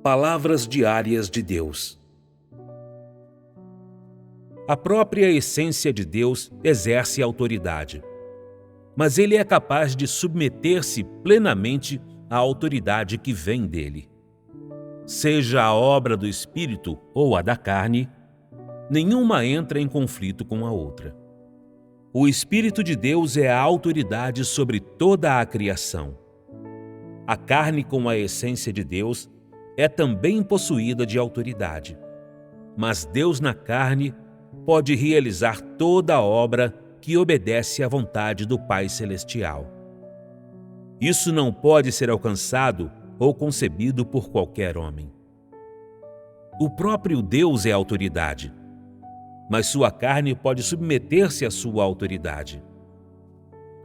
Palavras diárias de Deus. A própria essência de Deus exerce autoridade, mas ele é capaz de submeter-se plenamente à autoridade que vem dele. Seja a obra do Espírito ou a da carne, nenhuma entra em conflito com a outra. O Espírito de Deus é a autoridade sobre toda a criação. A carne, com a essência de Deus, é também possuída de autoridade. Mas Deus na carne pode realizar toda a obra que obedece à vontade do Pai Celestial. Isso não pode ser alcançado ou concebido por qualquer homem. O próprio Deus é autoridade, mas sua carne pode submeter-se à sua autoridade.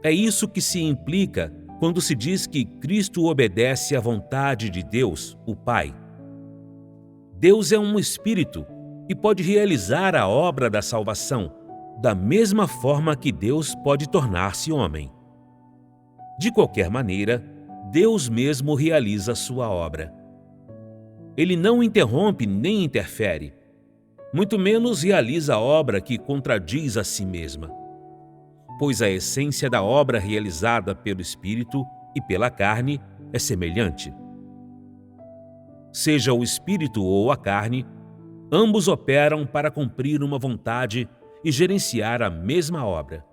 É isso que se implica quando se diz que Cristo obedece à vontade de Deus, o Pai. Deus é um Espírito e pode realizar a obra da salvação, da mesma forma que Deus pode tornar-se homem. De qualquer maneira, Deus mesmo realiza sua obra. Ele não interrompe nem interfere, muito menos realiza a obra que contradiz a si mesma, pois a essência da obra realizada pelo Espírito e pela carne é semelhante. Seja o Espírito ou a carne, ambos operam para cumprir uma vontade e gerenciar a mesma obra.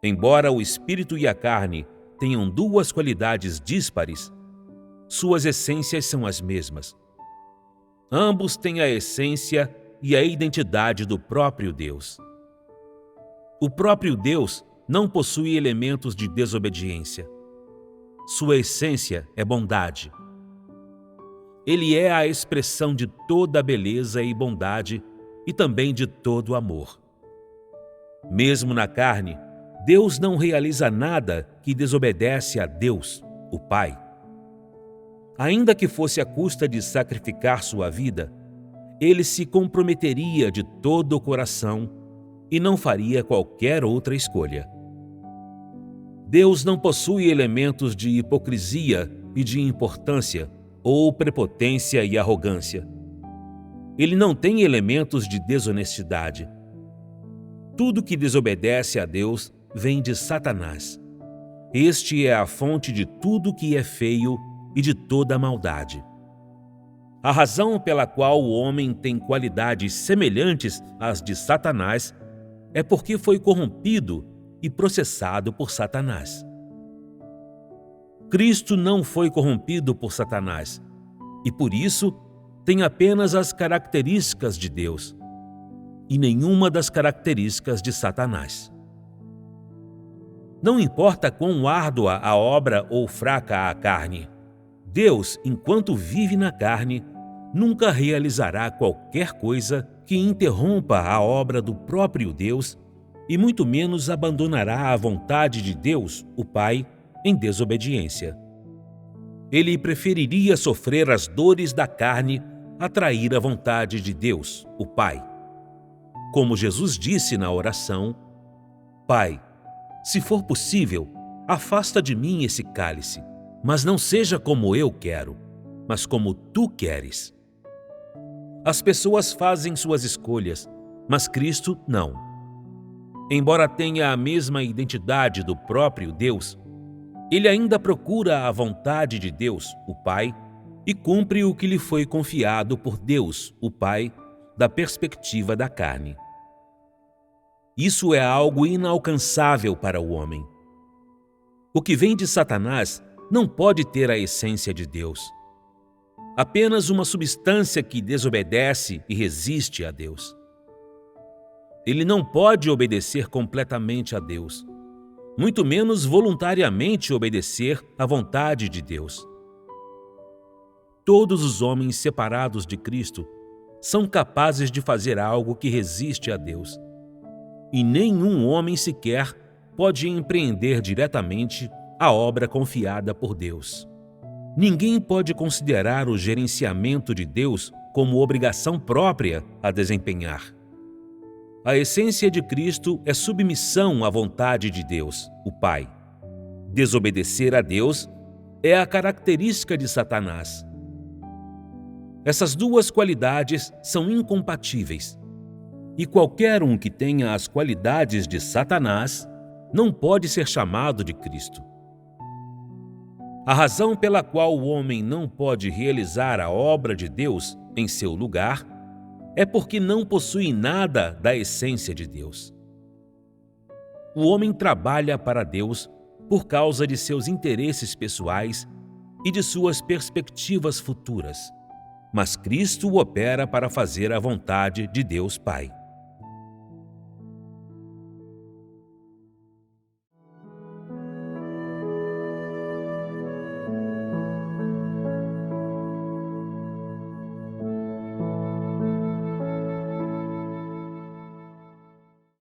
Embora o Espírito e a carne tenham duas qualidades díspares, suas essências são as mesmas. Ambos têm a essência e a identidade do próprio Deus. O próprio Deus não possui elementos de desobediência. Sua essência é bondade. Ele é a expressão de toda a beleza e bondade e também de todo o amor. Mesmo na carne, Deus não realiza nada que desobedece a Deus, o Pai. Ainda que fosse à custa de sacrificar sua vida, ele se comprometeria de todo o coração e não faria qualquer outra escolha. Deus não possui elementos de hipocrisia e de importância, ou prepotência e arrogância. Ele não tem elementos de desonestidade. Tudo que desobedece a Deus vem de Satanás. Este é a fonte de tudo que é feio e de toda a maldade. A razão pela qual o homem tem qualidades semelhantes às de Satanás é porque foi corrompido e processado por Satanás. Cristo não foi corrompido por Satanás e, por isso, tem apenas as características de Deus e nenhuma das características de Satanás. Não importa quão árdua a obra ou fraca a carne, Deus, enquanto vive na carne, nunca realizará qualquer coisa que interrompa a obra do próprio Deus e muito menos abandonará a vontade de Deus, o Pai, em desobediência. Ele preferiria sofrer as dores da carne a trair a vontade de Deus, o Pai. Como Jesus disse na oração: Pai, se for possível, afasta de mim esse cálice, mas não seja como eu quero, mas como tu queres. As pessoas fazem suas escolhas, mas Cristo não. Embora tenha a mesma identidade do próprio Deus, ele ainda procura a vontade de Deus, o Pai, e cumpre o que lhe foi confiado por Deus, o Pai, da perspectiva da carne. Isso é algo inalcançável para o homem. O que vem de Satanás não pode ter a essência de Deus. Apenas uma substância que desobedece e resiste a Deus. Ele não pode obedecer completamente a Deus, muito menos voluntariamente obedecer à vontade de Deus. Todos os homens separados de Cristo são capazes de fazer algo que resiste a Deus, e nenhum homem sequer pode empreender diretamente a obra confiada por Deus. Ninguém pode considerar o gerenciamento de Deus como obrigação própria a desempenhar. A essência de Cristo é submissão à vontade de Deus, o Pai. Desobedecer a Deus é a característica de Satanás. Essas duas qualidades são incompatíveis. E qualquer um que tenha as qualidades de Satanás não pode ser chamado de Cristo. A razão pela qual o homem não pode realizar a obra de Deus em seu lugar é porque não possui nada da essência de Deus. O homem trabalha para Deus por causa de seus interesses pessoais e de suas perspectivas futuras, mas Cristo opera para fazer a vontade de Deus Pai.